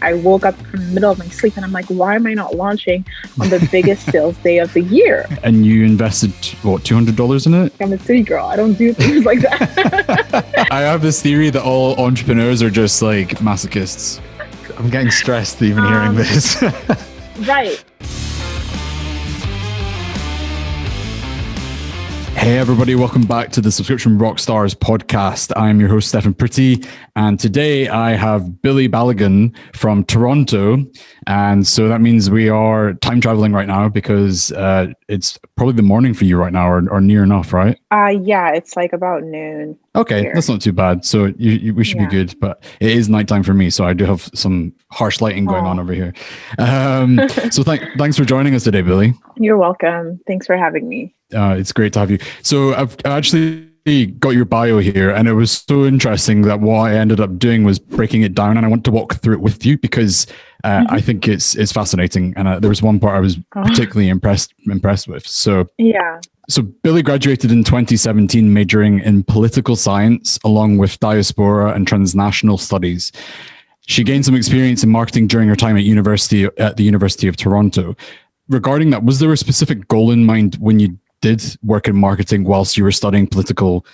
I woke up in the middle of my sleep and I'm like, why am I not launching on the biggest sales day of the year? And you invested, what, $200 in it? I'm a city girl. I don't do things like that. I have this theory that all entrepreneurs are just like masochists. I'm getting stressed even hearing this. Right. Hey everybody, welcome back to the Subscription Rockstars podcast. I'm your host, Stefan, and today I have Bili Boboe-Balogun from Toronto. And so that means we are time traveling right now because it's probably the morning for you right now or near enough, right? Yeah, it's like about noon. Okay, here. That's not too bad. So we should be good, but it is nighttime for me. So I do have some harsh lighting going on over here. So thanks for joining us today, Bili. You're welcome. Thanks for having me. It's great to have you. So I've actually got your bio here, and it was so interesting that what I ended up doing was breaking it down, and I want to walk through it with you because I think it's fascinating. And there was one part I was particularly impressed with. So yeah. So Bili graduated in 2017, majoring in political science along with diaspora and transnational studies. She gained some experience in marketing during her time at the University of Toronto. Regarding that, was there a specific goal in mind when you did work in marketing whilst you were studying political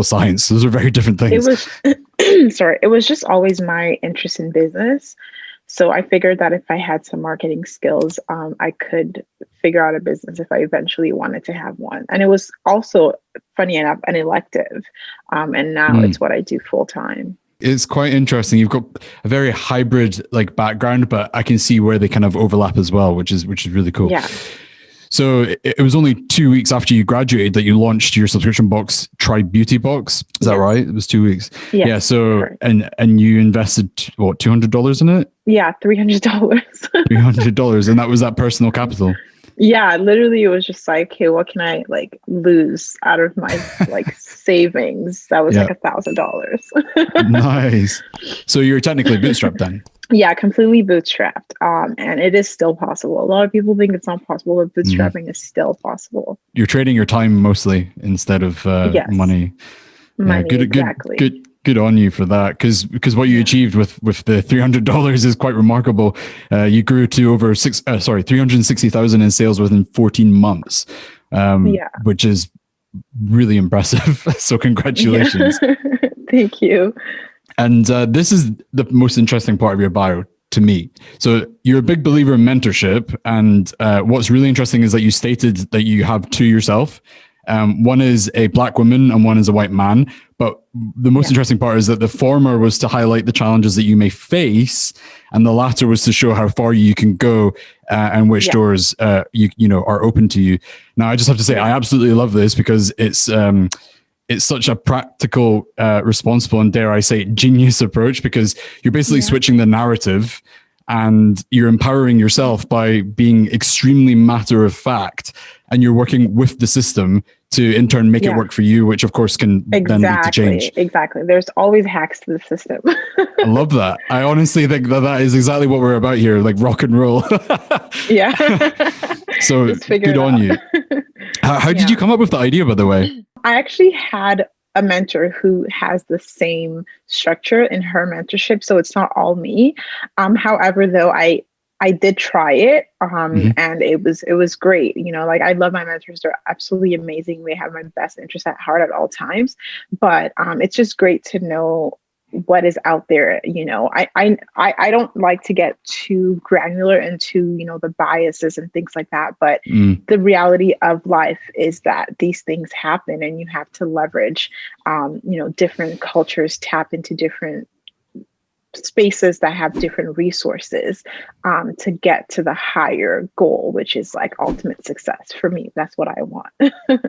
science? Those are very different things. It was just always my interest in business. So I figured that if I had some marketing skills, I could figure out a business if I eventually wanted to have one. And it was also, funny enough, an elective. And now it's what I do full time. It's quite interesting. You've got a very hybrid background, but I can see where they kind of overlap as well, which is really cool. Yeah. So it was only 2 weeks after you graduated that you launched your subscription box, Try Beauty Box. Is that right? It was 2 weeks. Yeah. So and you invested what, $200 in it? Yeah, $300. $300, and that was that personal capital. Yeah, literally, it was just like, hey, what can I lose out of my savings? That was $1,000. Nice. So you're technically bootstrapped then. Yeah, completely bootstrapped. And it is still possible. A lot of people think it's not possible, but bootstrapping is still possible. You're trading your time mostly instead of money. Money, exactly. Good on you for that. Because what you achieved with the $300 is quite remarkable. You grew to over 360,000 in sales within 14 months, which is really impressive. So congratulations. Yeah. Thank you. And this is the most interesting part of your bio to me. So you're a big believer in mentorship. And what's really interesting is that you stated that you have two yourself. One is a Black woman and one is a white man. But the most interesting part is that the former was to highlight the challenges that you may face, and the latter was to show how far you can go and which doors you know are open to you. Now, I just have to say, I absolutely love this because it's such a practical, responsible, and dare I say, genius approach, because you're basically switching the narrative and you're empowering yourself by being extremely matter of fact, and you're working with the system to in turn make it work for you, which of course can then lead to change. Exactly. There's always hacks to the system. I love that. I honestly think that is exactly what we're about here, like rock and roll. Yeah. So good on you. How did you come up with the idea, by the way? I actually had a mentor who has the same structure in her mentorship, so it's not all me. However, though, I did try it, and it was great. You know, I love my mentors; they're absolutely amazing. They have my best interest at heart at all times. But it's just great to know what is out there. You know, I don't like to get too granular into the biases and things like that. But the reality of life is that these things happen, and you have to leverage, different cultures, tap into different spaces that have different resources to get to the higher goal, which is ultimate success. For me, that's what I want.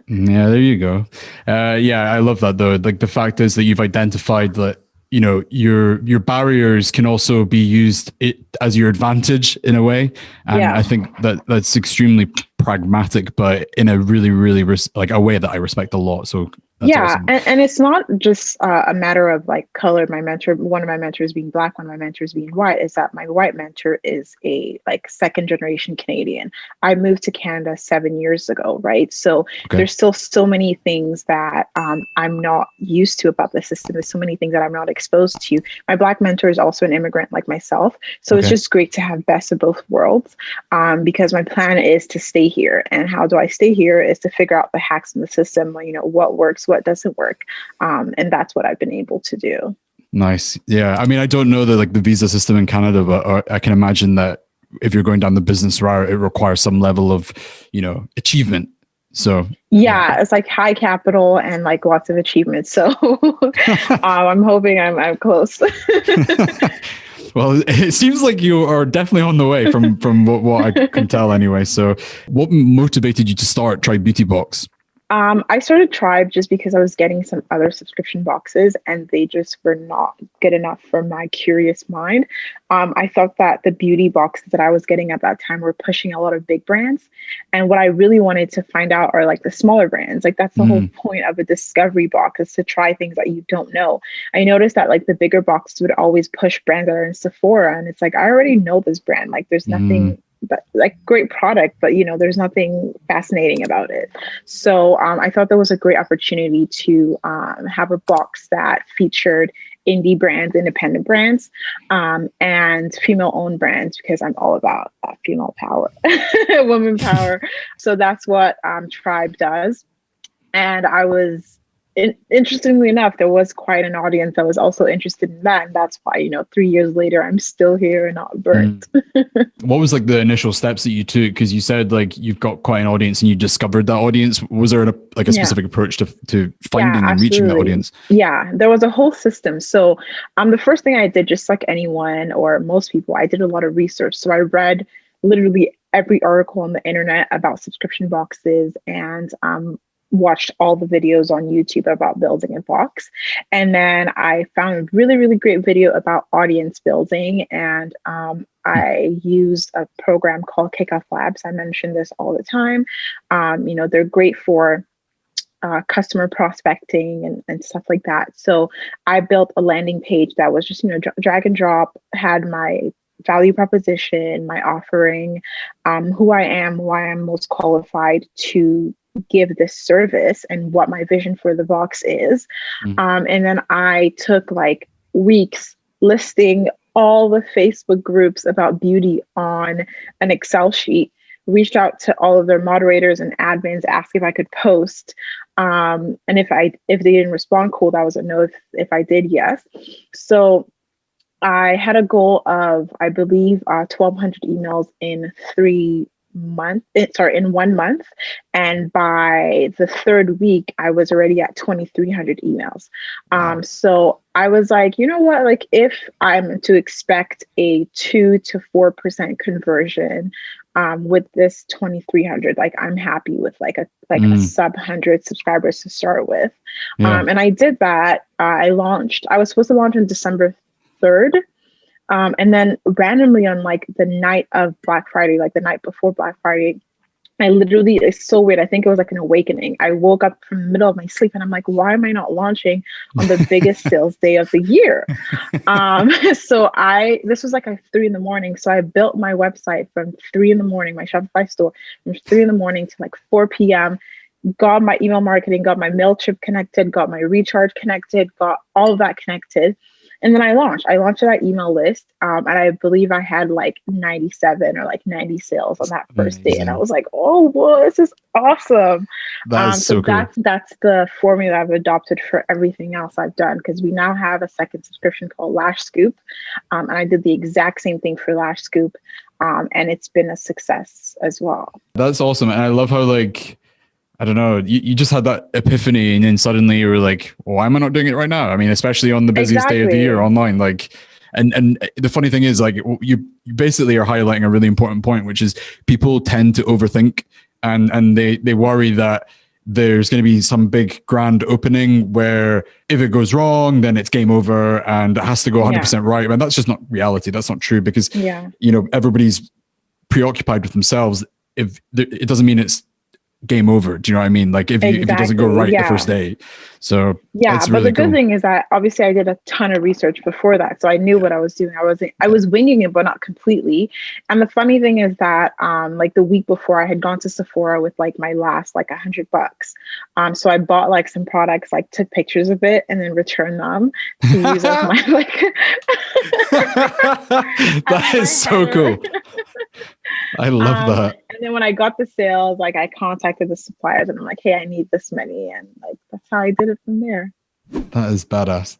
Yeah, there you go. I love that though. The fact is that you've identified that your barriers can also be used as your advantage in a way, and I think that's extremely pragmatic, but in a really, really a way that I respect a lot. So That's Yeah, awesome. and it's not just a matter of like color. One of my mentors being black, one of my mentors being white, is that my white mentor is a like second generation Canadian. I moved to Canada 7 years ago, right? So Okay. there's still so many things that I'm not used to about the system. There's so many things that I'm not exposed to. My black mentor is also an immigrant like myself, so it's Okay. just great to have best of both worlds. Because my plan is to stay here, and how do I stay here is to figure out the hacks in the system, like, what works, what doesn't work. And that's what I've been able to do. Nice. Yeah. I mean, I don't know the visa system in Canada, but I can imagine that if you're going down the business route, it requires some level of, achievement. So Yeah, it's like high capital and like lots of achievements. So I'm hoping I'm close. Well, it seems like you are definitely on the way from what I can tell anyway. So what motivated you to start Tribe Beauty Box? I started Tribe just because I was getting some other subscription boxes and they just were not good enough for my curious mind. I thought that the beauty boxes that I was getting at that time were pushing a lot of big brands. And what I really wanted to find out are like the smaller brands. Like that's the whole point of a discovery box, is to try things that you don't know. I noticed that like the bigger boxes would always push brands that are in Sephora. And it's like, I already know this brand. Like there's nothing but like great product, but there's nothing fascinating about it. So I thought that was a great opportunity to have a box that featured indie brands, independent brands, and female-owned brands, because I'm all about female power, women power. So that's what Tribe does. And I was interestingly enough, there was quite an audience that was also interested in that. And that's why, 3 years later, I'm still here and not burnt. What was like the initial steps that you took? Because you said like you've got quite an audience and you discovered that audience. Was there a specific approach to finding and reaching the audience? Yeah, there was a whole system. So the first thing I did, just like anyone or most people, I did a lot of research. So I read literally every article on the internet about subscription boxes and watched all the videos on YouTube about building a box. And then I found a really, really great video about audience building. And I used a program called Kickoff Labs. I mention this all the time. They're great for customer prospecting and stuff like that. So I built a landing page that was just, drag and drop, had my value proposition, my offering, who I am, why I'm most qualified to give this service, and what my vision for the box is. And then I took like weeks listing all the Facebook groups about beauty on an Excel sheet, reached out to all of their moderators and admins, asked if I could post. And if they didn't respond, cool, that was a no. If I did, yes. So I had a goal of, I believe, 1,200 emails in 1 month. And by the third week, I was already at 2,300 emails. So I was like, you know what, like if I'm to expect a 2 to 4% conversion with this 2,300, like I'm happy with like a sub 100 subscribers to start with. And I did that. I was supposed to launch on December 3rd. And then randomly on like the night of Black Friday, like the night before Black Friday, it's so weird. I think it was like an awakening. I woke up from the middle of my sleep and I'm like, why am I not launching on the biggest sales day of the year? So this was like at 3 a.m. So I built my website from 3 a.m, my Shopify store, from 3 a.m. to like 4 p.m., got my email marketing, got my MailChimp connected, got my recharge connected, got all of that connected. And then I launched that email list. And I believe I had like 97 or like 90 sales on that first day. And I was like, oh, whoa, this is awesome. That's so cool. That's the formula I've adopted for everything else I've done, because we now have a second subscription called Lash Scoop. And I did the exact same thing for Lash Scoop. And it's been a success as well. That's awesome. And I love how I don't know, you just had that epiphany and then suddenly you were like, why am I not doing it right now? I mean, especially on the busiest day of the year online, and the funny thing is like you basically are highlighting a really important point, which is people tend to overthink and they worry that there's going to be some big grand opening where if it goes wrong, then it's game over and it has to go 100% right. And that's just not reality. That's not true, because, everybody's preoccupied with themselves. If it doesn't mean it's game over. Do you know what I mean? Like if it doesn't go right the first day. So yeah, it's but really the good thing is that obviously I did a ton of research before that. So I knew what I was doing. I was winging it, but not completely. And the funny thing is that like the week before I had gone to Sephora with like my last like $100. So I bought like some products, like took pictures of it and then returned them to use as my like that is so cool. I love that. And then when I got the sales, like I contacted the suppliers and I'm like, hey, I need this many. And like, that's how I did it from there. That is badass.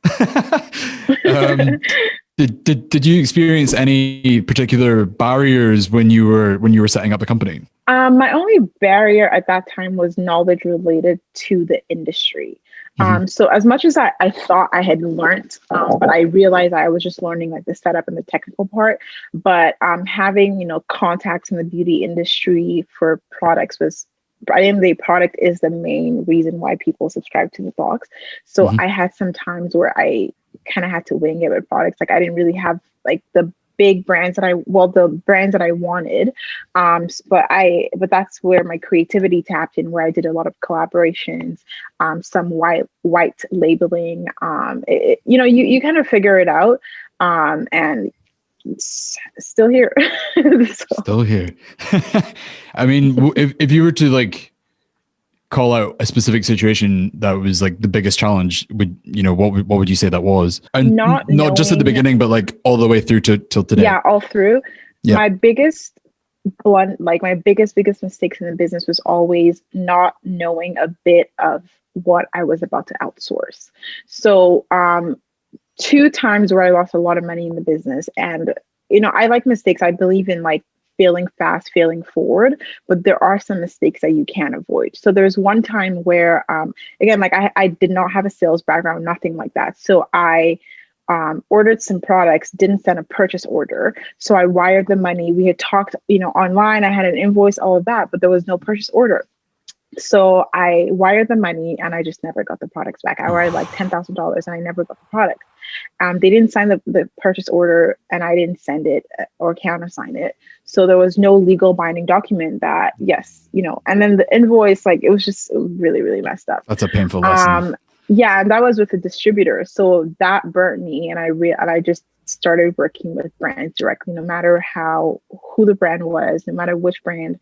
Did you experience any particular barriers when you were setting up the company? My only barrier at that time was knowledge related to the industry. So as much as I thought I had learned, but I realized I was just learning like the setup and the technical part. But having, you know, contacts in the beauty industry for products was, I think the product is the main reason why people subscribe to the blogs. So I had some times where I kind of had to wing it with products. Like I didn't really have like the big brands that the brands that I wanted. But that's where my creativity tapped in, where I did a lot of collaborations, some white labeling. You know, you kind of figure it out. And it's still here. Still here. I mean, if you were to like call out a specific situation that was like the biggest challenge, what would you say that was? And not just at the beginning, but like all the way through till today. Yeah, all through. Yeah. My biggest mistakes in the business was always not knowing a bit of what I was about to outsource. So 2 times where I lost a lot of money in the business. And, you know, I like mistakes. I believe in like failing fast, failing forward, but there are some mistakes that you can avoid. So there's one time where, again, like I did not have a sales background, nothing like that. So I ordered some products, didn't send a purchase order. So I wired the money. We had talked, you know, online, I had an invoice, all of that, but there was no purchase order. So I wired the money and I just never got the products back. I wired like $10,000 and I never got the product. They didn't sign the purchase order and I didn't send it or countersign it. So there was no legal binding document that, yes, you know, and then the invoice, like it was just really, really messed up. That's a painful lesson. Yeah. And that was with a distributor. So that burnt me. And I just started working with brands directly, no matter who the brand was, no matter which brand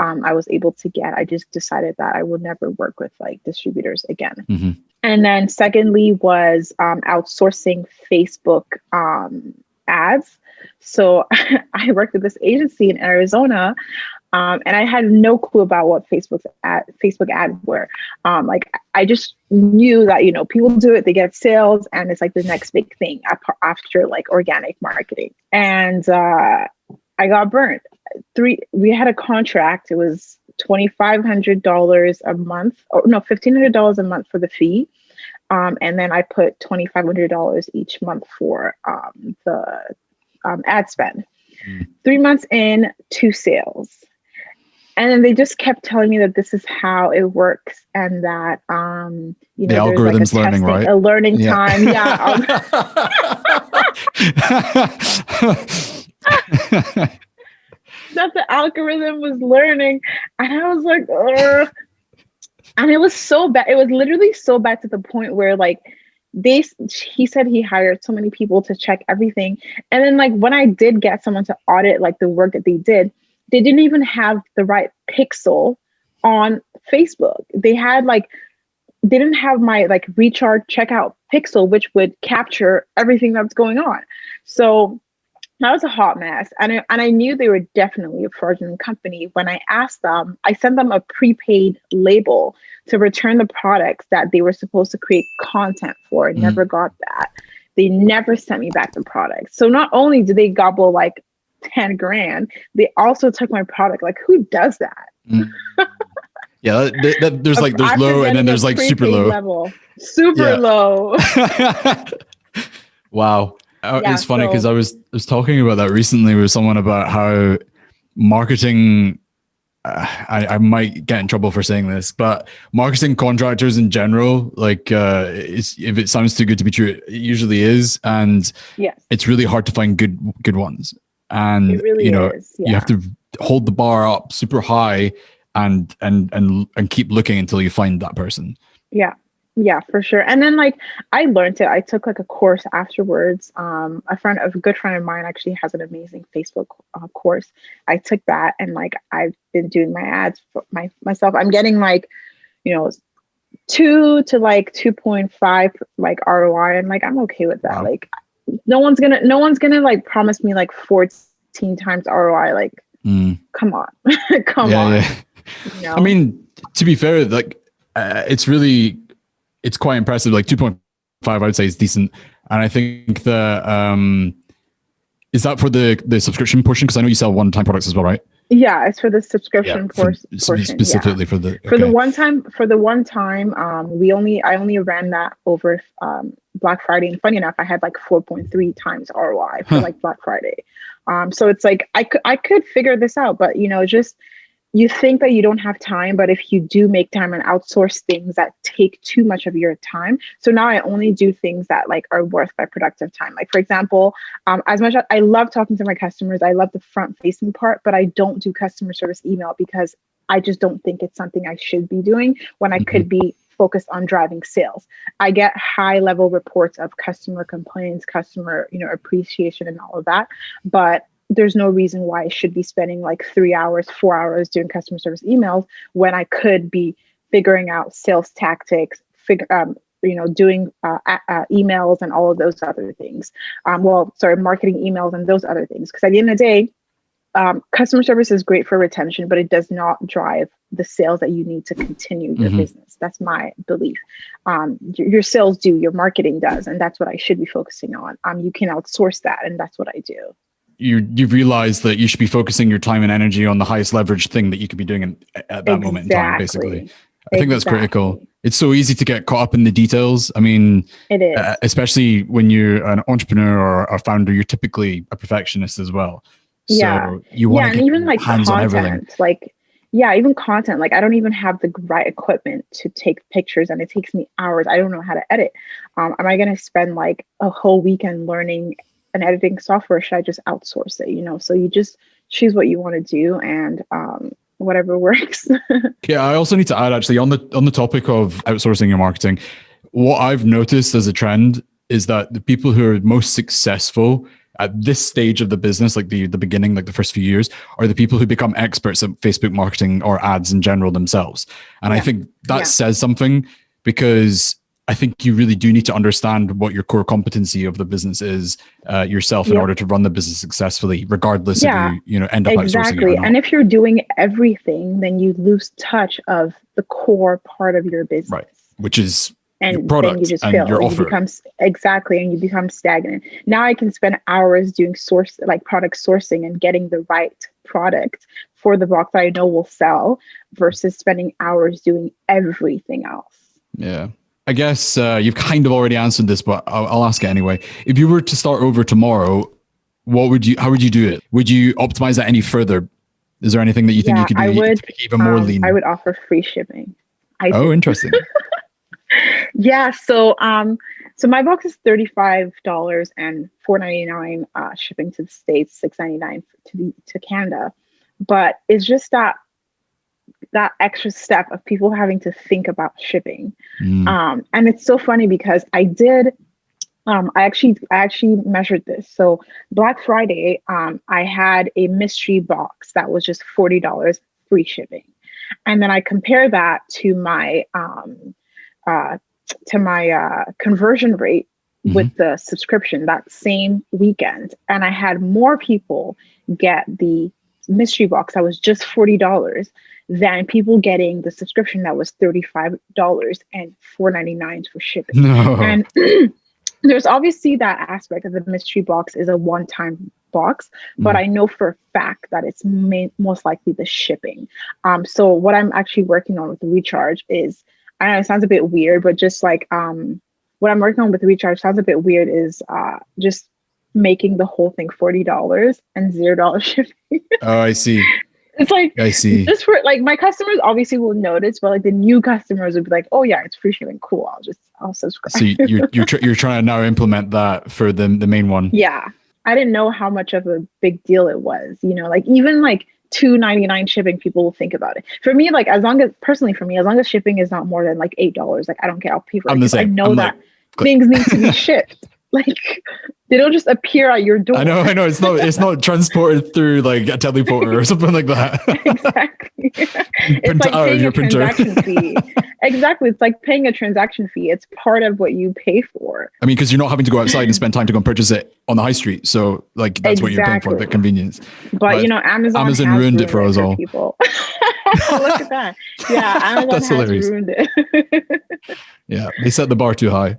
I was able to get. I just decided that I would never work with like distributors again. And then secondly was outsourcing Facebook ads. So I worked with this agency in Arizona and I had no clue about what Facebook ads were. Like I just knew that, you know, people do it, they get sales and it's like the next big thing after like organic marketing. And I got burnt. We had a contract. It was $2,500 a month, or no, $1,500 a month for the fee. And then I put $2,500 each month for the ad spend. 3 months in, 2 sales. And then they just kept telling me that this is how it works and that, you know, the algorithm's like learning, right? A learning time. Yeah. That the algorithm was learning. And I was like, ugh. And it was so bad. It was literally so bad to the point where like he said he hired so many people to check everything. And then like when I did get someone to audit like the work that they didn't even have the right pixel on Facebook. They didn't have my like recharge checkout pixel, which would capture everything that's going on. So that was a hot mess. And I knew they were definitely a fraudulent company. When I asked them, I sent them a prepaid label to return the products that they were supposed to create content for. Never got that. They never sent me back the product. So not only did they gobble like 10 grand, they also took my product. Like who does that? Yeah, there's low and then there's like super low. Super low. Wow. It's funny because I was talking about that recently with someone about how marketing, I might get in trouble for saying this, but marketing contractors in general, like if it sounds too good to be true, it usually is. And it's really hard to find good ones. And, it really is, you have to hold the bar up super high and keep looking until you find that person. Yeah, for sure. And then like I learned it. I took like a course afterwards. A good friend of mine actually has an amazing Facebook course. I took that, and like I've been doing my ads for myself. I'm getting like, 2 to like 2.5 like ROI, and like I'm okay with that. Wow. Like no one's gonna like promise me like 14 times ROI. Like come on. Come on. Yeah. I mean, to be fair, like it's quite impressive. Like 2.5, I would say, is decent. And I think is that for the subscription portion? Because I know you sell one-time products as well, right? Yeah, it's for the subscription portion. Specifically for the for the one time. I only ran that over Black Friday, and funny enough, I had like 4.3 times ROI for like Black Friday. So it's like I could figure this out, but just. You think that you don't have time, but if you do make time and outsource things that take too much of your time. So now I only do things that like are worth my productive time. Like for example, as much as I love talking to my customers, I love the front facing part, but I don't do customer service email because I just don't think it's something I should be doing when I could be focused on driving sales. I get high level reports of customer complaints, customer, appreciation and all of that. But there's no reason why I should be spending like 3 hours, 4 hours doing customer service emails when I could be figuring out sales tactics, doing emails and all of those other things. Marketing emails and those other things. Because at the end of the day, customer service is great for retention, but it does not drive the sales that you need to continue your business. That's my belief. Your sales do, your marketing does, and that's what I should be focusing on. You can outsource that, and that's what I do. You've realized that you should be focusing your time and energy on the highest leverage thing that you could be doing at that moment in time, basically. I think that's critical. It's so easy to get caught up in the details. I mean, it is. Especially when you're an entrepreneur or a founder, you're typically a perfectionist as well. So you want to get even like hands on everything. Even content. Like I don't even have the right equipment to take pictures, and it takes me hours. I don't know how to edit. Am I going to spend like a whole weekend learning an editing software? Should I just outsource it? So you just choose what you want to do, and whatever works. Yeah, I also need to add, actually, on the topic of outsourcing your marketing, what I've noticed as a trend is that the people who are most successful at this stage of the business, like the beginning, like the first few years, are the people who become experts at Facebook marketing or ads in general themselves. And I think that says something, because I think you really do need to understand what your core competency of the business is yourself in order to run the business successfully, regardless if you end up outsourcing it or not. And if you're doing everything, then you lose touch of the core part of your business, right? Which is and your product then you just and fail. your offer. And you become stagnant. Now I can spend hours doing product sourcing and getting the right product for the box that I know will sell, versus spending hours doing everything else. Yeah. I guess you've kind of already answered this, but I'll ask it anyway. If you were to start over tomorrow, how would you do it? Would you optimize that any further? Is there anything that you think you could do to make it even more lean? I would offer free shipping. Interesting. Yeah. So my box is $35 and $4.99 shipping to the States, $6.99 to Canada. But it's just that extra step of people having to think about shipping. And it's so funny because I actually measured this. So Black Friday, I had a mystery box that was just $40 free shipping. And then I compare that to my conversion rate with the subscription that same weekend. And I had more people get the mystery box that was just $40 than people getting the subscription that was $35 and $4.99 for shipping. No. And there's obviously that aspect of the mystery box is a one-time box, but I know for a fact that it's most likely the shipping. So what I'm actually working on with the recharge is, I know it sounds a bit weird, but just like what I'm working on with the recharge sounds a bit weird is just making the whole thing $40 and $0 shipping. Oh, I see. It's like, I see. Just for like, my customers obviously will notice, but like the new customers would be like, oh yeah, it's free shipping. Cool. I'll subscribe. So you're trying to now implement that for the main one. Yeah. I didn't know how much of a big deal it was, like even like $2.99 shipping, people will think about it. For me, like, as long as shipping is not more than like $8, like, I don't care. I'll pay for it. I'm the same. I know I'm that like, things need to be shipped. Like, they don't just appear at your door. I know. It's not transported through like a teleporter or something like that. Exactly. It's like out of paying your a printer. transaction fee. Exactly. It's like paying a transaction fee. It's part of what you pay for. I mean, because you're not having to go outside and spend time to go and purchase it on the high street. So like, that's what you're paying for, the convenience. But you know, Amazon has ruined it for us all. People. Look at that. Yeah, Amazon has ruined it. Yeah, they set the bar too high.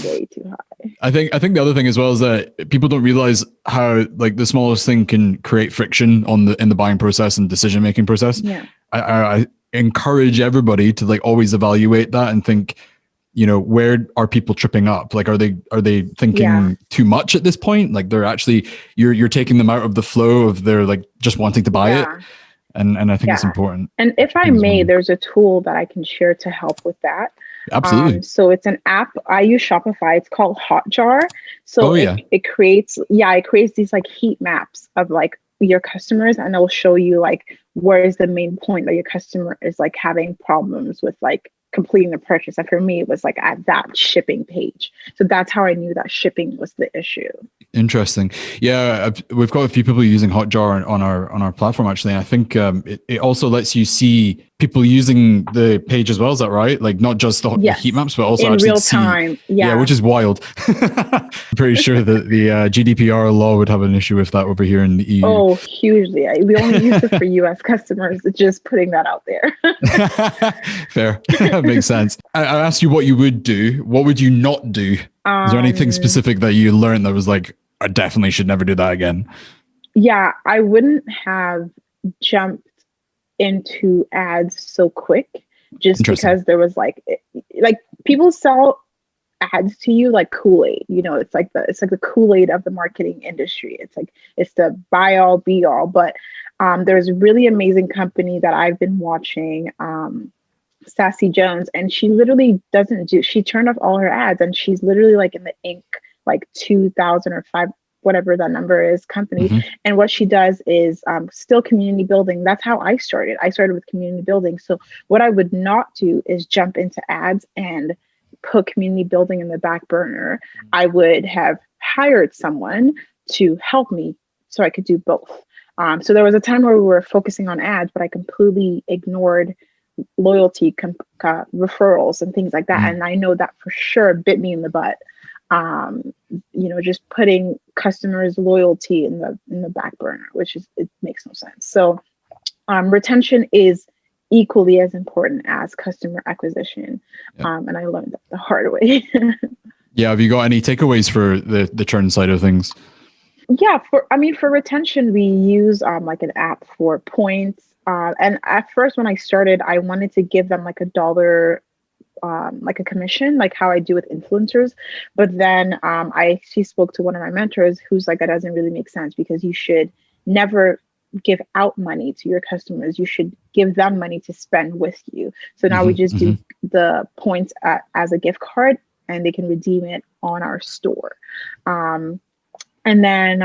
Way too high. I think the other thing as well is that people don't realize how like the smallest thing can create friction in the buying process and decision making process. Yeah. I encourage everybody to like always evaluate that and think, you know, where are people tripping up? Like, are they thinking too much at this point? Like, they're actually you're taking them out of the flow of their like just wanting to buy it. And I think it's important. And if I may, there's a tool that I can share to help with that. Absolutely. So it's an app. I use Shopify. It's called Hotjar. So it creates these like heat maps of like your customers, and it'll show you like where is the main point that your customer is like having problems with like completing the purchase. And for me, it was like at that shipping page. So that's how I knew that shipping was the issue. Interesting. Yeah, we've got a few people using Hotjar on our platform actually. And I think it also lets you see people using the page as well. Is that right? Like not just the heat maps, but also in actually real time. Yeah, which is wild. I'm pretty sure that the GDPR law would have an issue with that over here in the EU. Oh, hugely. We only use it for US customers. Just putting that out there. Fair. That makes sense. I asked you what you would do. What would you not do? Is there anything specific that you learned that was like, I definitely should never do that again? Yeah, I wouldn't have jumped into ads so quick just because there was like people sell ads to you like Kool-Aid. You know, it's like the Kool-Aid of the marketing industry. It's the buy all be all. But there's a really amazing company that I've been watching, Sassy Jones, and she literally she turned off all her ads, and she's literally like in the Inc. like 2000 or 5, whatever that number is, company. Mm-hmm. And what she does is still community building. That's how I started. I started with community building. So what I would not do is jump into ads and put community building in the back burner. I would have hired someone to help me so I could do both. So there was a time where we were focusing on ads, but I completely ignored loyalty, referrals and things like that. Mm-hmm. And I know that for sure bit me in the butt. Just putting customers' loyalty in the back burner, it makes no sense. So retention is equally as important as customer acquisition. And I learned that the hard way. Yeah. Have you got any takeaways for the churn side of things? Yeah. For retention, we use like an app for points. And at first when I started, I wanted to give them like $1, like a commission, like how I do with influencers. But then I actually spoke to one of my mentors who's like, that doesn't really make sense, because you should never give out money to your customers. You should give them money to spend with you. So now we just do the points as a gift card, and they can redeem it on our store. And then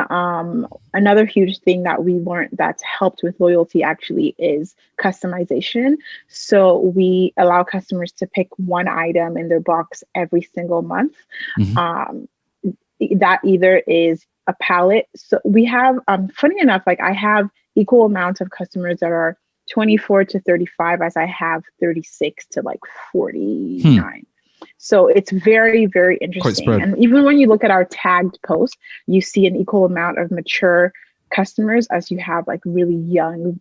another huge thing that we learned that's helped with loyalty actually is customization. So we allow customers to pick one item in their box every single month. That either is a palette. So we have, funny enough, like I have equal amounts of customers that are 24 to 35 as I have 36 to like 49. So it's very, very interesting. And even when you look at our tagged posts, you see an equal amount of mature customers as you have like really young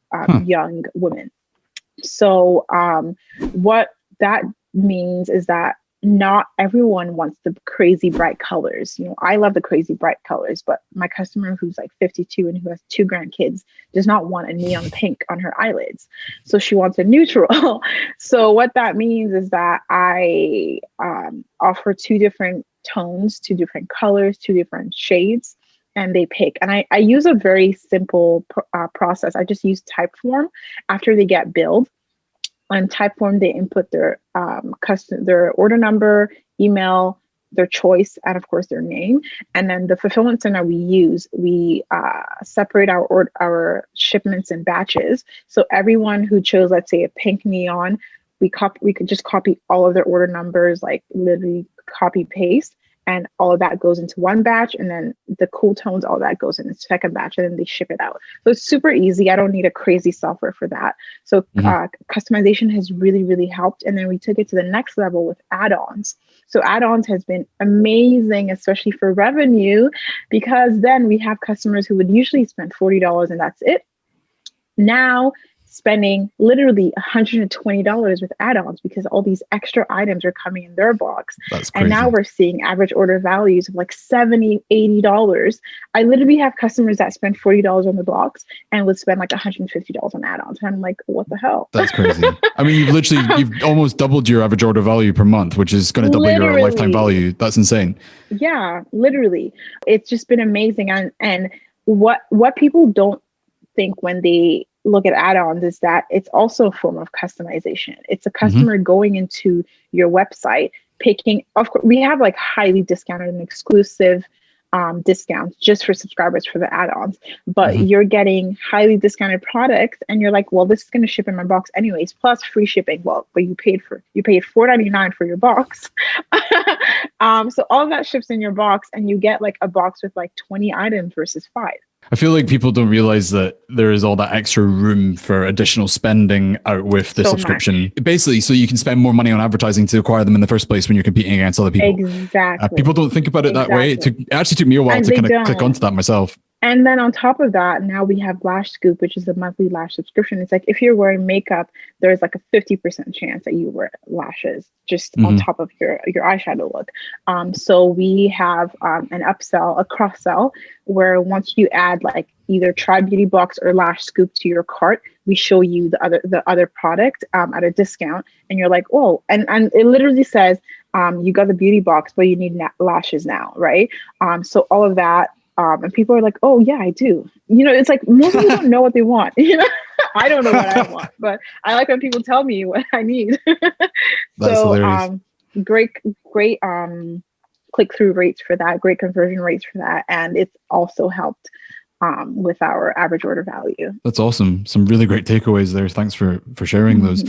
women. So what that means is that not everyone wants the crazy bright colors. You know, I love the crazy bright colors, but my customer who's like 52 and who has 2 grandkids does not want a neon pink on her eyelids. So she wants a neutral. So what that means is that I offer 2 different tones, 2 different colors, 2 different shades, and they pick. And I use a very simple process. I just use Typeform after they get billed. On Typeform, they input their order number, email, their choice, and of course their name. And then the fulfillment center we use, we separate our shipments in batches. So everyone who chose, let's say, a pink neon, we could just copy all of their order numbers, like literally copy paste, and all of that goes into one batch, and then the cool tones, all that goes in the second batch, and then they ship it out. So it's super easy. I don't need a crazy software for that. So customization has really, really helped. And then we took it to the next level with add-ons. So add-ons has been amazing, especially for revenue, because then we have customers who would usually spend $40 and that's it. Now spending literally $120 with add-ons because all these extra items are coming in their box. That's crazy. And now we're seeing average order values of like $70, $80. I literally have customers that spend $40 on the box and would spend like $150 on add-ons. And I'm like, what the hell? That's crazy. I mean, you've almost doubled your average order value per month, which is going to double your lifetime value. That's insane. Yeah, literally. It's just been amazing. And what people don't think when they look at add-ons is that it's also a form of customization. It's a customer going into your website, picking, of course, we have like highly discounted and exclusive discounts just for subscribers for the add-ons, but you're getting highly discounted products and you're like, well, this is going to ship in my box anyways, plus free shipping. Well, but you paid $4.99 for your box. So all of that ships in your box and you get like a box with like 20 items versus 5. I feel like people don't realize that there is all that extra room for additional spending out with the subscription. Basically, so you can spend more money on advertising to acquire them in the first place when you're competing against other people. Exactly. People don't think about it that way. It actually took me a while to kind of click onto that myself. And then on top of that, now we have Lash Scoop, which is a monthly lash subscription. It's like if you're wearing makeup, there's like a 50% chance that you wear lashes just on top of your eyeshadow look. So we have an upsell, a cross-sell, where once you add like either Try Beauty Box or Lash Scoop to your cart, we show you the other product at a discount. And you're like, oh, and it literally says, you got the beauty box, but you need lashes now, right? So all of that. And people are like, oh yeah, I do. You know, it's like most people don't know what they want. You know, I don't know what I want, but I like when people tell me what I need. That's hilarious. Great click-through rates for that, great conversion rates for that. And it's also helped with our average order value. That's awesome. Some really great takeaways there. Thanks for sharing those.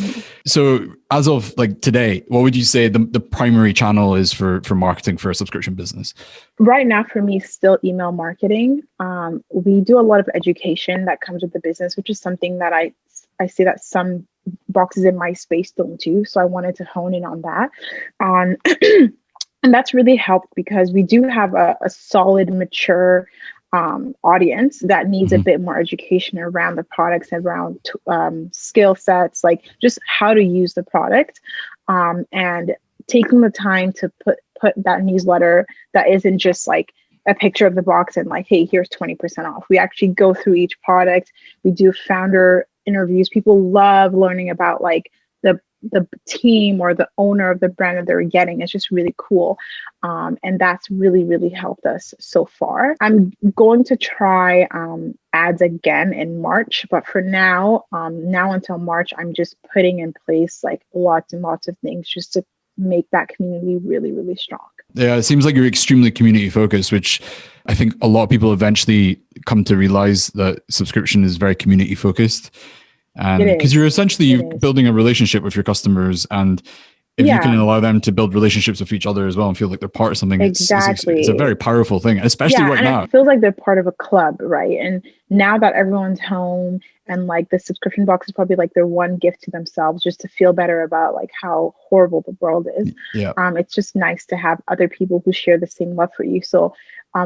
So as of like today, what would you say the primary channel is for marketing for a subscription business? Right now for me, still email marketing. We do a lot of education that comes with the business, which is something that I see that some boxes in my space don't do. So I wanted to hone in on that. And that's really helped because we do have a solid, mature audience that needs a bit more education around the products and around skill sets, like just how to use the product, and taking the time to put that newsletter that isn't just like a picture of the box and like, hey, here's 20% off. We actually go through each product. We do founder interviews. People love learning about like the team or the owner of the brand that they're getting. It's just really cool. And that's really, really helped us so far. I'm going to try ads again in March, but for now until March, I'm just putting in place like lots and lots of things just to make that community really, really strong. Yeah, it seems like you're extremely community focused, which I think a lot of people eventually come to realize that subscription is very community focused. And because you're essentially building a relationship with your customers, and if you can allow them to build relationships with each other as well and feel like they're part of something, it's a very powerful thing, especially right now. It feels like they're part of a club, right? And now that everyone's home and like the subscription box is probably like their one gift to themselves just to feel better about like how horrible the world is. Yeah. It's just nice to have other people who share the same love for you. So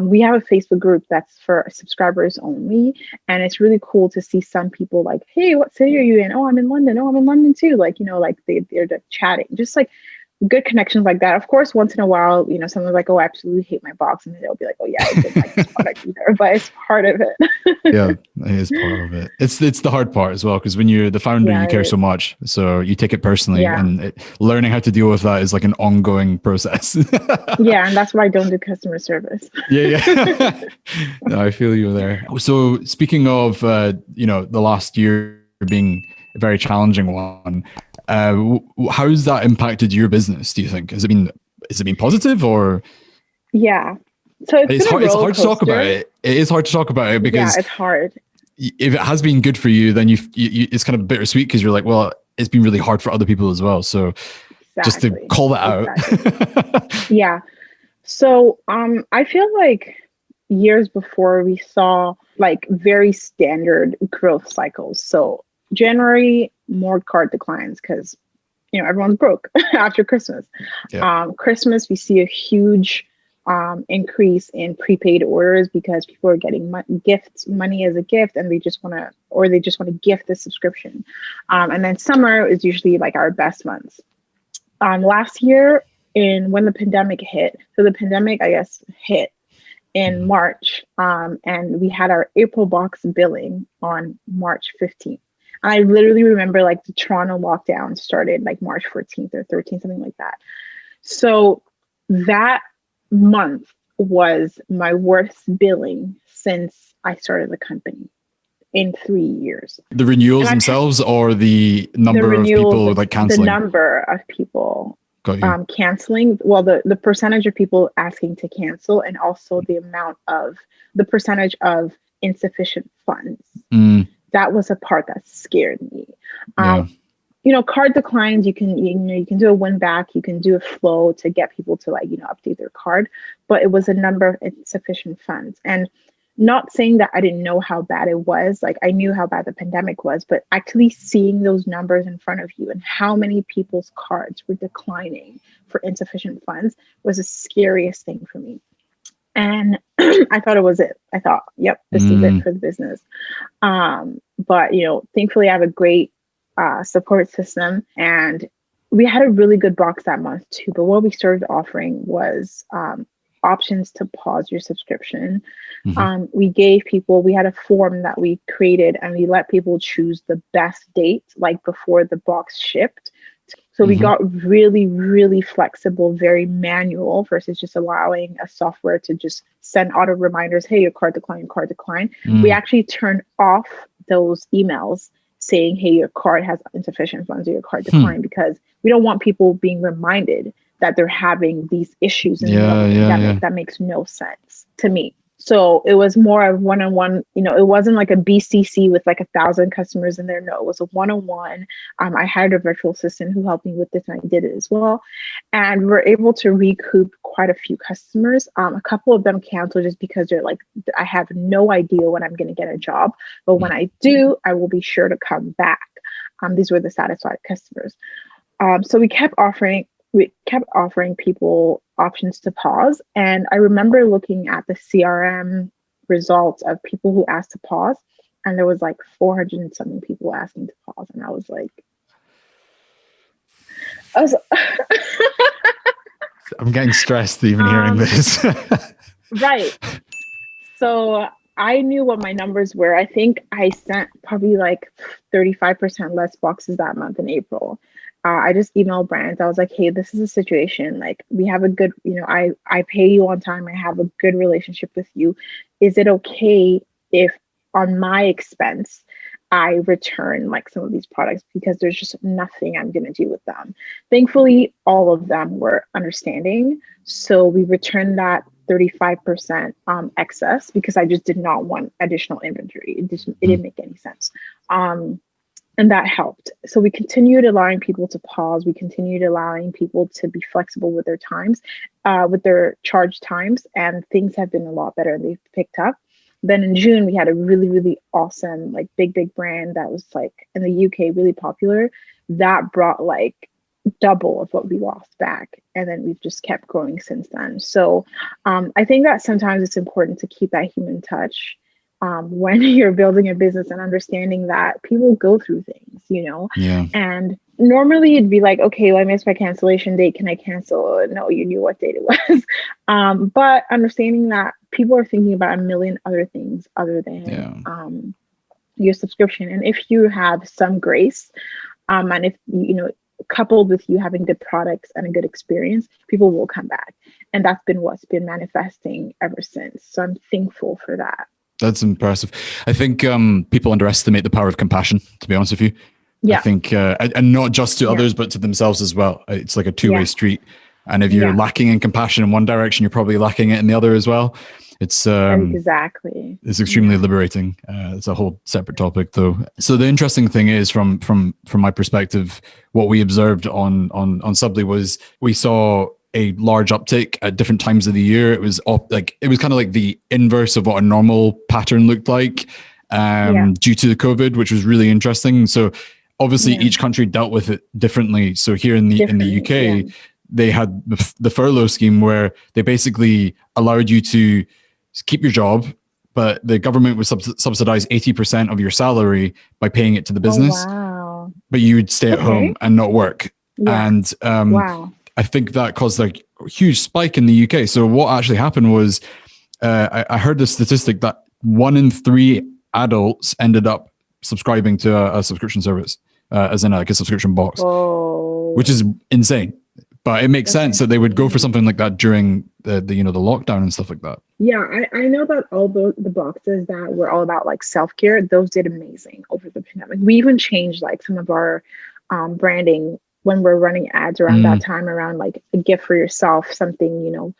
we have a Facebook group that's for subscribers only. And it's really cool to see some people like, hey, what city are you in? Oh, I'm in London. Oh, I'm in London too. Like, you know, like they're chatting, just like good connections like that. Of course, once in a while, you know, someone's like, oh, I absolutely hate my box. And they'll be like, oh yeah, I didn't like this product either, but it's part of it. Yeah, it is part of it. It's the hard part as well, because when you're the founder, you care so much. So you take it personally, and learning how to deal with that is like an ongoing process. Yeah, and that's why I don't do customer service. Yeah. No, I feel you there. So speaking of, the last year being a very challenging one, how's that impacted your business, do you think? Has it been has it been positive or? Yeah. So it's hard. It's hard to talk about coaster. it. It is hard to talk about it because it's hard. If it has been good for you, then you it's kind of bittersweet because you're like, well, it's been really hard for other people as well. So just to call that out. Yeah. So I feel like years before we saw like very standard growth cycles. So January, more card declines because everyone's broke after Christmas. Yeah. Christmas, we see a huge increase in prepaid orders because people are getting money as a gift, and they just want to gift the subscription. And then summer is usually like our best months. Last year, when the pandemic hit, so the pandemic, I guess, hit in March, and we had our April box billing on March 15th. And I literally remember like the Toronto lockdown started like March 14th or 13th, something like that. So that month was my worst billing since I started the company in 3 years. The renewals themselves or the number of people like canceling? The number of people canceling. Well, the percentage of people asking to cancel, and also the percentage of insufficient funds. That was a part that scared me. Card declines, you can do a win back, you can do a flow to get people to update their card, but it was a number of insufficient funds. And not saying that I didn't know how bad it was, like I knew how bad the pandemic was, but actually seeing those numbers in front of you and how many people's cards were declining for insufficient funds was the scariest thing for me. And I thought it was it. I thought, yep, this is it for the business. But thankfully I have a great support system, and we had a really good box that month too. But what we started offering was options to pause your subscription. We had a form that we created, and we let people choose the best date, like before the box shipped. So we got really, really flexible, very manual, versus just allowing a software to just send auto reminders, hey, your card decline, card decline. We actually turned off those emails saying, hey, your card has insufficient funds or your card decline, because we don't want people being reminded that they're having these issues. That makes no sense to me. So it was more of one-on-one, it wasn't like a BCC with like 1,000 customers in there. No, it was a one-on-one. I hired a virtual assistant who helped me with this, and I did it as well. And we were able to recoup quite a few customers. A couple of them canceled just because they're like, I have no idea when I'm going to get a job, but when I do, I will be sure to come back. These were the satisfied customers. So we kept offering people options to pause. And I remember looking at the CRM results of people who asked to pause, and there was like 400 and something people asking to pause. And I was like, I'm getting stressed even hearing this. Right. So I knew what my numbers were. I think I sent probably like 35% less boxes that month in April. I just emailed brands. I was like, hey, this is a situation. Like, we have a good, I pay you on time. I have a good relationship with you. Is it okay if on my expense, I return like some of these products, because there's just nothing I'm going to do with them? Thankfully, all of them were understanding. So we returned that 35% excess, because I just did not want additional inventory. It didn't make any sense. And that helped. So we continued allowing people to pause. We continued allowing people to be flexible with their times, with their charge times, and things have been a lot better, and they've picked up. Then in June, we had a really, really awesome, like big brand that was like in the UK, really popular. That brought like double of what we lost back. And then we've just kept growing since then. So I think that sometimes it's important to keep that human touch when you're building a business, and understanding that people go through things, and normally it'd be like, okay, well, I missed my cancellation date. Can I cancel? No, you knew what date it was. But understanding that people are thinking about a million other things other than your subscription. And if you have some grace, and if, coupled with you having good products and a good experience, people will come back. And that's been what's been manifesting ever since. So I'm thankful for that. That's impressive. I think people underestimate the power of compassion, to be honest with you. Yeah. I think, and not just to others, but to themselves as well. It's like a two-way street. And if you're lacking in compassion in one direction, you're probably lacking it in the other as well. It's exactly. It's extremely liberating. It's a whole separate topic, though. So the interesting thing is, from my perspective, what we observed on Subbly was we saw a large uptake at different times of the year. It was kind of like the inverse of what a normal pattern looked like due to the COVID, which was really interesting. So obviously each country dealt with it differently. So here in the UK, they had the furlough scheme where they basically allowed you to keep your job, but the government would subsidize 80% of your salary by paying it to the business. Oh, wow. But you would stay at home and not work. Yeah. And I think that caused a huge spike in the UK. So what actually happened was I heard the statistic that 1 in 3 adults ended up subscribing to a subscription service, as in like a subscription box, which is insane. But it makes sense that they would go for something like that during the lockdown and stuff like that. Yeah, I know that all the boxes that were all about like self-care, those did amazing over the pandemic. We even changed like some of our branding when we're running ads around that time, around like a gift for yourself, something,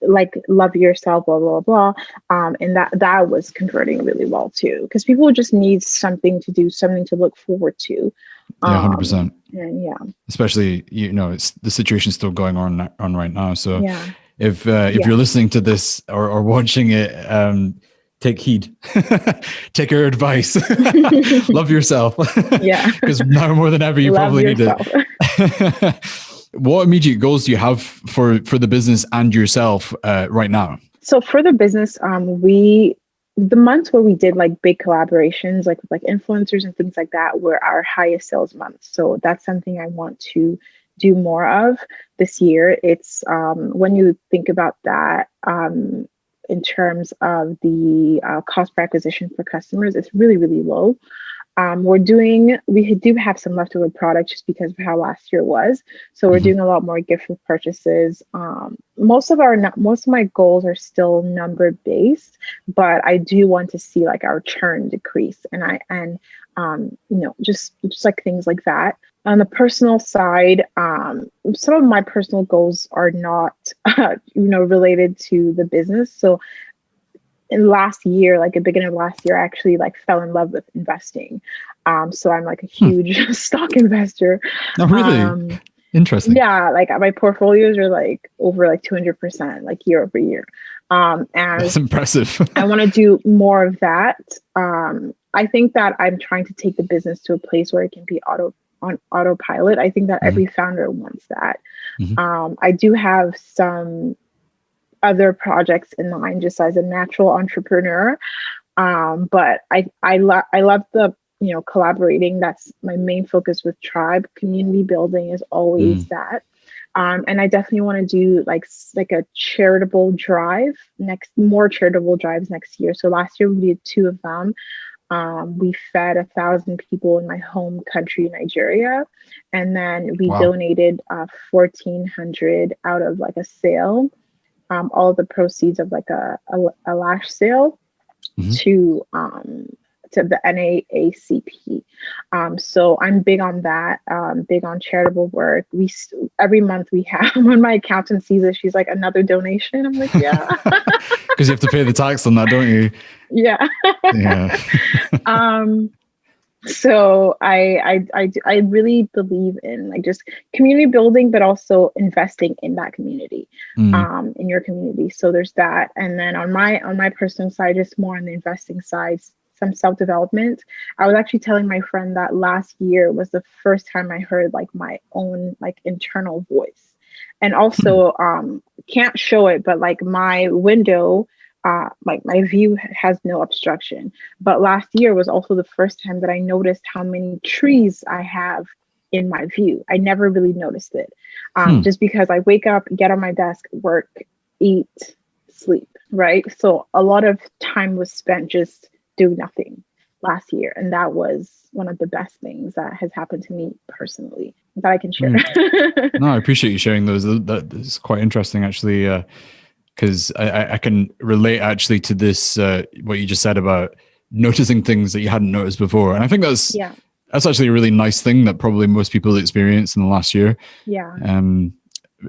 like love yourself, blah, blah, blah. And that was converting really well too, because people just need something to do, something to look forward to. 100%. And especially, it's the situation still going on right now. So if you're listening to this or watching it, take heed, take our advice, love yourself. Because now more than ever, you probably need it. What immediate goals do you have for the business and yourself right now? So for the business, the months where we did like big collaborations, like with like influencers and things like that, were our highest sales months. So that's something I want to do more of this year. It's when you think about that in terms of the cost per acquisition for customers, it's really, really low. We do have some leftover product just because of how last year was. So we're doing a lot more gift with purchases. Most of my goals are still number based, but I do want to see like our churn decrease, and just like things like that. On the personal side, some of my personal goals are not, related to the business. So in last year, like at the beginning of last year, I actually like fell in love with investing. So I'm like a huge stock investor. Oh, really? Interesting. Yeah, like my portfolios are like over like 200%, like year over year. And that's impressive. I want to do more of that. I think that I'm trying to take the business to a place where it can be on autopilot. I think that every founder wants that. I do have some other projects in mind just as a natural entrepreneur. But I love the, collaborating. That's my main focus with Tribe. Community building is always that. And I definitely want to do like a charitable drive more charitable drives next year. So last year we did 2 of them. We fed 1,000 people in my home country, Nigeria. And then we donated 1,400 out of like a sale. All of the proceeds of like a lash sale to the NAACP. So I'm big on that, big on charitable work. Every month we have, when my accountant sees it, she's like, another donation. I'm like, yeah. Because you have to pay the tax on that, don't you? Yeah. So I really believe in like just community building, but also investing in that community, in your community. So there's that. And then on my personal side, just more on the investing side, some self-development. I was actually telling my friend that last year was the first time I heard like my own like internal voice. And also can't show it, but like my window, like my view has no obstruction. But last year was also the first time that I noticed how many trees I have in my view. I never really noticed it, just because I wake up, get on my desk, work, eat, sleep, right? So a lot of time was spent just doing nothing last year. And that was one of the best things that has happened to me personally that I can share. No, I appreciate you sharing those. That is quite interesting, actually. Because I can relate actually to this, what you just said about noticing things that you hadn't noticed before. And I think that's actually a really nice thing that probably most people experience in the last year. Yeah.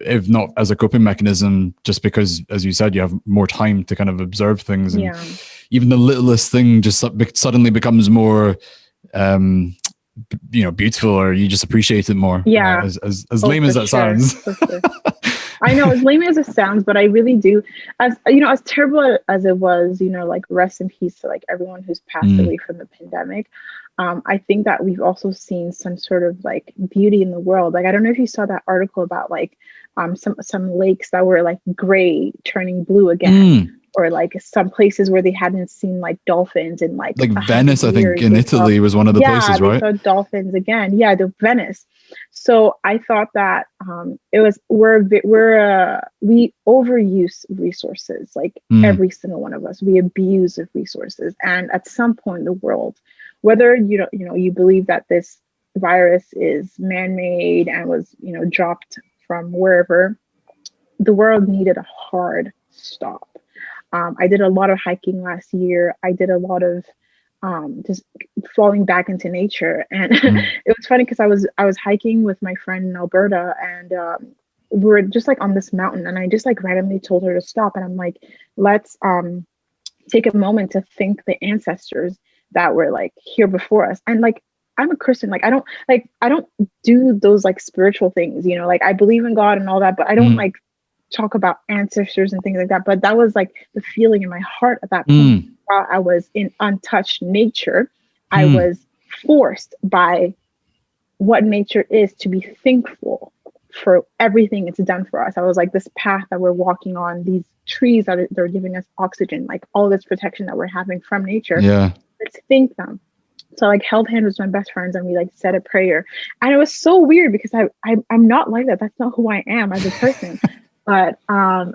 if not as a coping mechanism, just because, as you said, you have more time to kind of observe things, and even the littlest thing just suddenly becomes more, beautiful, or you just appreciate it more. As lame as that sounds. I know, as lame as it sounds, but I really do. As you know, as terrible as it was, like, rest in peace to like everyone who's passed away from the pandemic. I think that we've also seen some sort of like beauty in the world. Like, I don't know if you saw that article about like some lakes that were like gray turning blue again. Or like some places where they hadn't seen like dolphins in like Venice, I think in Italy was one of the places, right? Yeah, they saw dolphins again. Yeah, the Venice. So I thought that we overuse resources, like every single one of us. We abuse of resources, and at some point in the world, whether you believe that this virus is man-made and was dropped from wherever, the world needed a hard stop. I did a lot of hiking last year. I did a lot of just falling back into nature. And it was funny because I was hiking with my friend in Alberta, and we were just like on this mountain, and I just like randomly told her to stop. And I'm like, let's take a moment to thank the ancestors that were like here before us. And like, I'm a Christian. Like, I don't do those like spiritual things, like I believe in God and all that, but I don't like talk about ancestors and things like that. But that was like the feeling in my heart at that point. While I was in untouched nature, I was forced by what nature is to be thankful for everything it's done for us. I was like, this path that we're walking on, these trees that they're giving us oxygen, like all this protection that we're having from nature. Let's thank them. So I like held hands with my best friends, and we like said a prayer. And it was so weird because I'm not like that. That's not who I am as a person. But I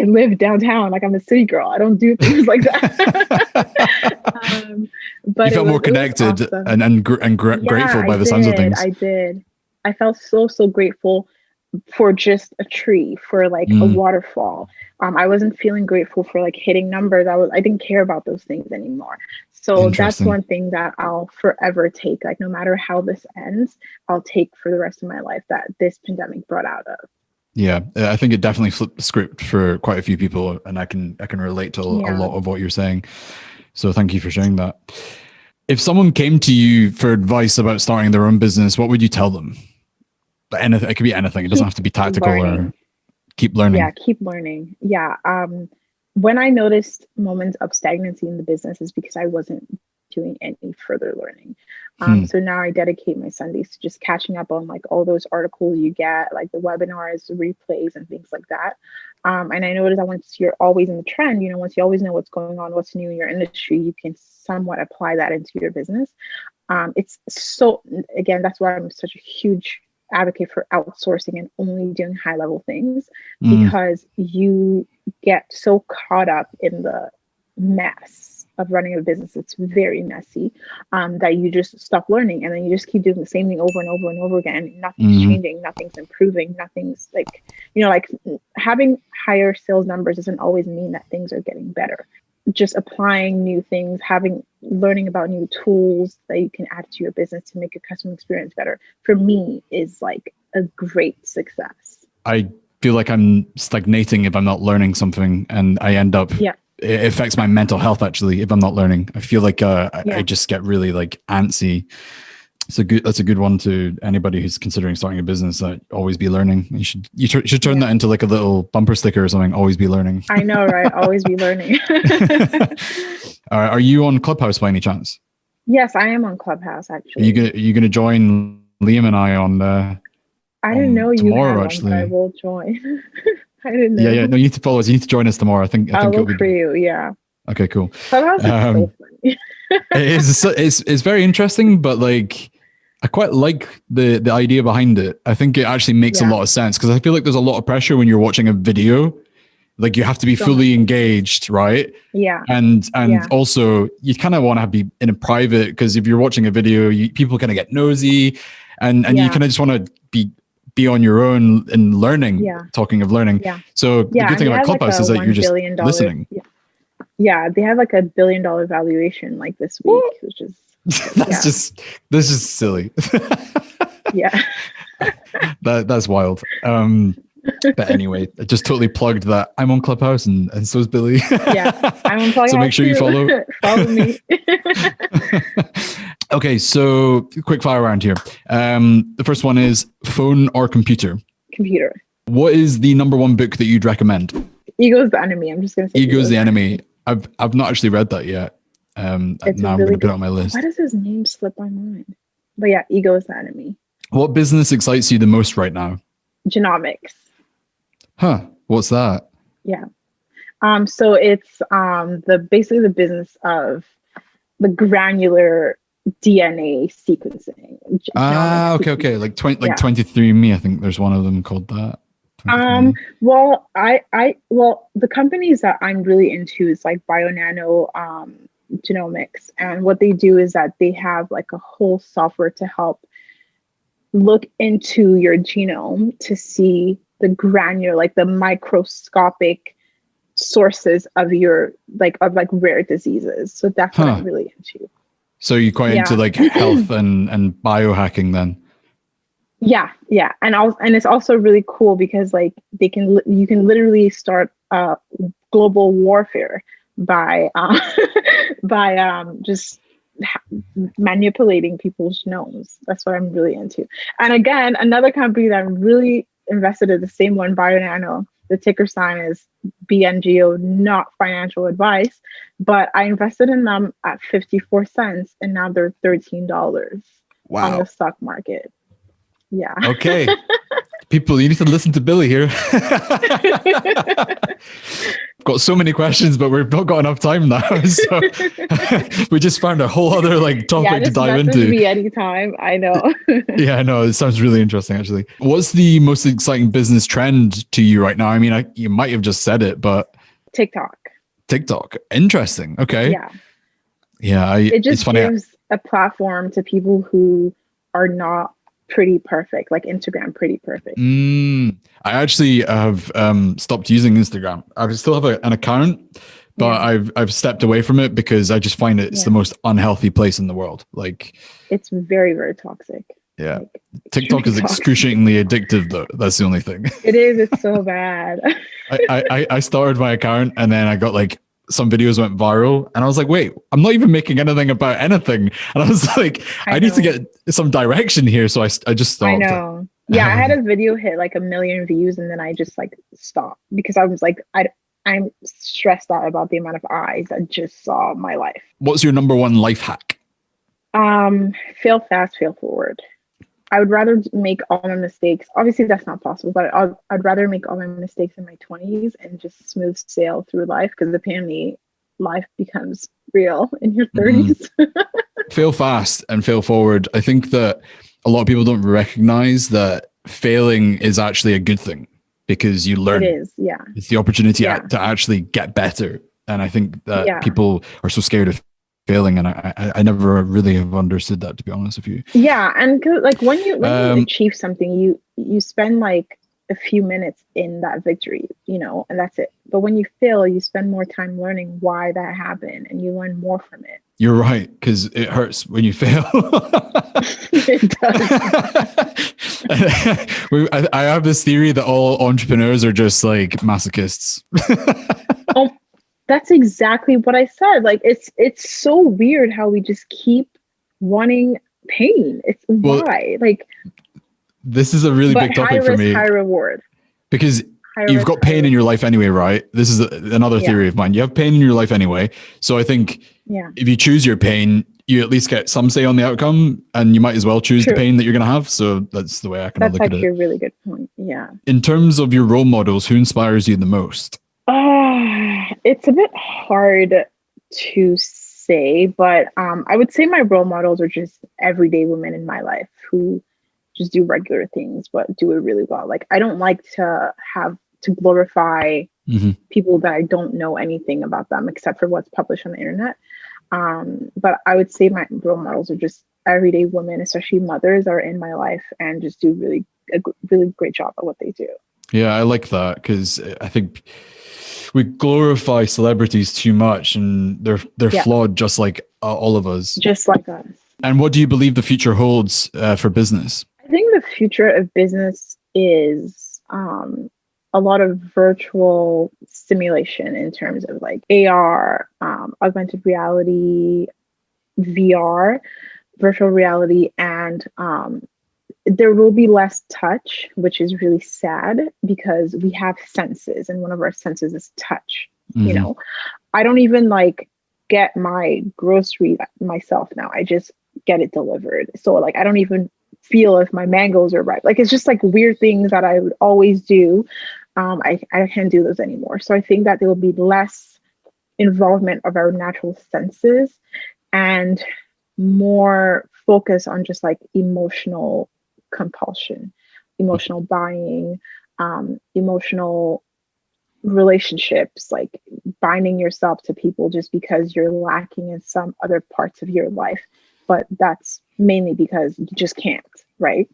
live downtown, like I'm a city girl. I don't do things like that. But you felt more connected awesome. and grateful by the sounds of things. I did. I felt so grateful for just a tree, for like a waterfall. I wasn't feeling grateful for like hitting numbers. I didn't care about those things anymore. So that's one thing that I'll forever take. Like, no matter how this ends, I'll take for the rest of my life that this pandemic brought out of. Yeah, I think it definitely flipped the script for quite a few people, and I can relate to a lot of what you're saying. So thank you for sharing that. If someone came to you for advice about starting their own business, what would you tell them? Anything, it could be anything. It doesn't have to be tactical or keep learning. Yeah, keep learning. Yeah. When I noticed moments of stagnancy in the business is because I wasn't doing any further learning. So now I dedicate my Sundays to just catching up on like all those articles you get, like the webinars, the replays, and things like that. And I noticed that once you're always in the trend, once you always know what's going on, what's new in your industry, you can somewhat apply that into your business. It's so, again, that's why I'm such a huge advocate for outsourcing and only doing high level things, because you get so caught up in the mess of running a business. It's very messy, that you just stop learning, and then you just keep doing the same thing over and over and over again. Nothing's changing, nothing's improving, nothing's like, like having higher sales numbers doesn't always mean that things are getting better. Just applying new things, learning about new tools that you can add to your business to make your customer experience better, for me is like a great success. I feel like I'm stagnating if I'm not learning something, and I end up it affects my mental health actually if I'm not learning. I feel like I just get really like antsy. That's a good one to anybody who's considering starting a business. Always be learning. You should turn that into like a little bumper sticker or something. Always be learning. I know, right? Always be learning. Are you on Clubhouse by any chance? Yes, I am on Clubhouse actually. Are you gonna join Liam and I on I didn't know you tomorrow had actually. One, I will join. I didn't know. Yeah. No, you need to follow us. You need to join us tomorrow. I think I'll it'll look for you. Yeah. Okay, cool. Clubhouse is so funny. it's very interesting, but like I quite like the idea behind it. I think it actually makes a lot of sense, because I feel like there's a lot of pressure when you're watching a video. Like you have to be fully engaged, right? Yeah. And also you kind of want to be in a private, because if you're watching a video, people kind of get nosy, and you kind of just want to be on your own and learning. Yeah. Talking of learning. Yeah. So the good thing about Clubhouse is that you're just listening. Yeah, they have like $1 billion valuation like this week, which is that's just silly. Yeah. That's wild. But anyway, I just totally plugged that I'm on Clubhouse and so is Bili. Yeah, I'm on Clubhouse. So make sure you follow. Follow me. Okay, so quick fire round here. The first one is phone or computer? Computer. What is the number one book that you'd recommend? Ego is the Enemy. I'm just going to say Ego is the Enemy. I've not actually read that yet. Now I'm going to put it on my list. Why does his name slip my mind? But yeah, Ego is the Enemy. What business excites you the most right now? Genomics. Huh. What's that? Yeah. So it's basically the business of the granular DNA sequencing. Okay. Like 23andMe, I think there's one of them called that. Well, the companies that I'm really into is like BioNano Genomics, and what they do is that they have like a whole software to help look into your genome to see the granular, like the microscopic sources of your rare diseces. So that's what I'm really into. So you're quite into like health and biohacking then? Yeah. And it's also really cool because like you can literally start global warfare by just manipulating people's genomes. That's what I'm really into. And again, another company that I'm really invested in, the same one, BioNano. The ticker sign is BNGO, not financial advice, but I invested in them at 54 cents and now they're $13 on the stock market. Yeah. Okay. People, you need to listen to Bili here. Got so many questions, but we've not got enough time now. So we just found a whole other topic to dive into. Me anytime. I know. Yeah, I know. It sounds really interesting, actually. What's the most exciting business trend to you right now? I mean, you might have just said it, but TikTok. Interesting. Okay. Yeah. It just gives a platform to people who are not pretty perfect, like Instagram pretty perfect. I actually have stopped using Instagram. I still have an account, but I've stepped away from it because I just find it's the most unhealthy place in the world. Like, it's very, very toxic. Yeah. TikTok is excruciatingly addictive though. That's the only thing. It is. It's so bad. I started my account and then I got some videos went viral and I was like, wait, I'm not even making anything about anything. And I was like, I need to get some direction here. So I just stopped. I know. Yeah. I had a video hit 1 million views and then I just stopped because I was like, I'm stressed out about the amount of eyes that just saw my life. What's your number one life hack? Fail fast, fail forward. I would rather make all my mistakes. Obviously, that's not possible, but I'd rather make all my mistakes in my 20s and just smooth sail through life because apparently life becomes real in your 30s. Fail fast and fail forward. I think that a lot of people don't recognize that failing is actually a good thing because you learn. It is, yeah. It's the opportunity to actually get better. And I think that people are so scared of failing, and I never really have understood that, to be honest with you. Yeah, and when you achieve something, you spend a few minutes in that victory, and that's it. But when you fail, you spend more time learning why that happened, and you learn more from it. You're right, because it hurts when you fail. It does. I have this theory that all entrepreneurs are just masochists. That's exactly what I said. It's so weird how we just keep wanting pain. It's why. This is a really big topic for me. High reward. Because you've got pain in your life anyway, right? This is another theory of mine. You have pain in your life anyway. So I think if you choose your pain, you at least get some say on the outcome, and you might as well choose the pain that you're going to have. So that's the way I can look at it. That's actually a really good point. Yeah. In terms of your role models, who inspires you the most? It's a bit hard to say, but I would say my role models are just everyday women in my life who just do regular things, but do it really well. I don't like to glorify people that I don't know anything about them except for what's published on the internet. But I would say my role models are just everyday women, especially mothers, are in my life and just do a really great job at what they do. Yeah, I like that because I think we glorify celebrities too much, and they're flawed, just like all of us. Just like us. And what do you believe the future holds for business? I think the future of business is a lot of virtual stimulation in terms of like AR, augmented reality, VR, virtual reality, and there will be less touch, which is really sad because we have senses and one of our senses is touch. You know, I don't even like get my grocery myself now. I just get it delivered. So like I don't even feel if my mangoes are ripe. Like it's just like weird things that I would always do. I can't do those anymore. So I think that there will be less involvement of our natural senses and more focus on just like emotional compulsion, emotional buying, emotional relationships, like binding yourself to people just because you're lacking in some other parts of your life. But that's mainly because you just can't, right?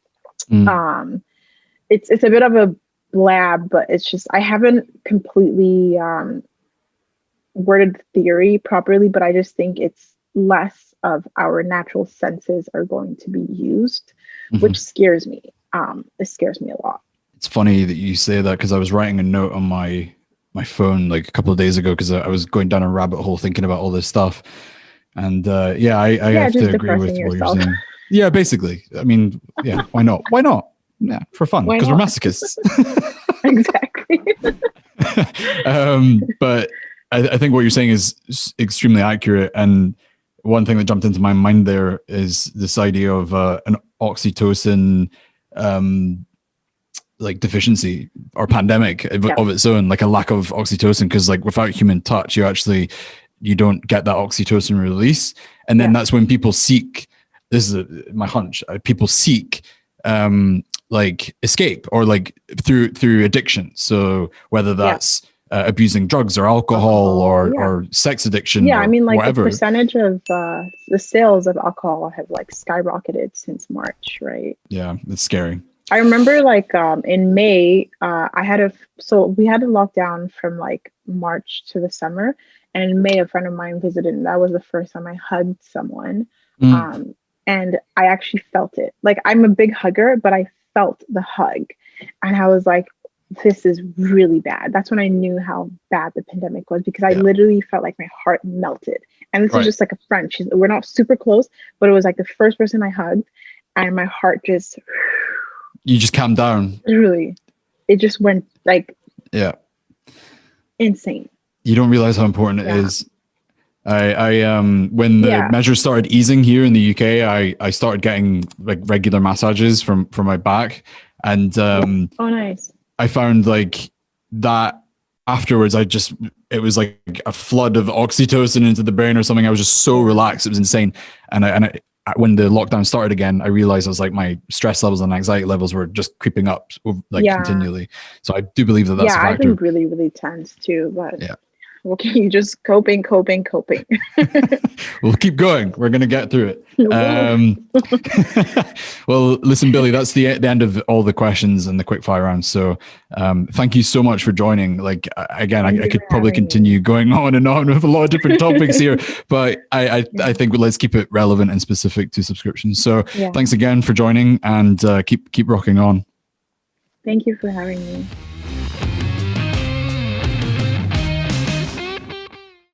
It's a bit of a blab, but it's just, I haven't completely worded the theory properly, but I just think it's less of our natural senses are going to be used, which scares me. It scares me a lot. It's funny that you say that because I was writing a note on my phone like a couple of days ago because I was going down a rabbit hole thinking about all this stuff. And I have to agree with what you're saying. Yeah, basically. I mean, yeah, why not? Why not? Yeah, for fun, because we're masochists. Exactly. But I think what you're saying is extremely accurate. And one thing that jumped into my mind there is this idea of an oxytocin like deficiency or pandemic of its own, like a lack of oxytocin, because like without human touch, you don't get that oxytocin release. And then that's when people seek, this is my hunch, people seek like escape or like through addiction. So whether that's abusing drugs or alcohol or sex addiction. Yeah, I mean, like whatever. The percentage of the sales of alcohol have like skyrocketed since March, right? Yeah, it's scary. I remember like in May, we had a lockdown from like March to the summer. And in May, a friend of mine visited, and that was the first time I hugged someone. And I actually felt it. Like, I'm a big hugger, but I felt the hug. And I was like, this is really bad. That's when I knew how bad the pandemic was, because I literally felt like my heart melted. And this is just like a friend. We're not super close, but it was like the first person I hugged, and my heart just... You just calmed down. Really. It just went like... Yeah. Insane. You don't realize how important it is. I when the measures started easing here in the UK, I started getting like regular massages from my back, and oh, nice. I found like that afterwards. It was like a flood of oxytocin into the brain or something. I was just so relaxed. It was insane. And when the lockdown started again, I realized I was like, my stress levels and anxiety levels were just creeping up like continually. So I do believe that's a factor. I've been really, really tense too, but okay, just coping. We'll keep going. We're going to get through it. Well, listen, Bili, that's the end of all the questions and the quick fire rounds. So thank you so much for joining. Like, again, I could probably continue going on and on with a lot of different topics here, but I think let's keep it relevant and specific to subscriptions. So thanks again for joining, and keep rocking on. Thank you for having me.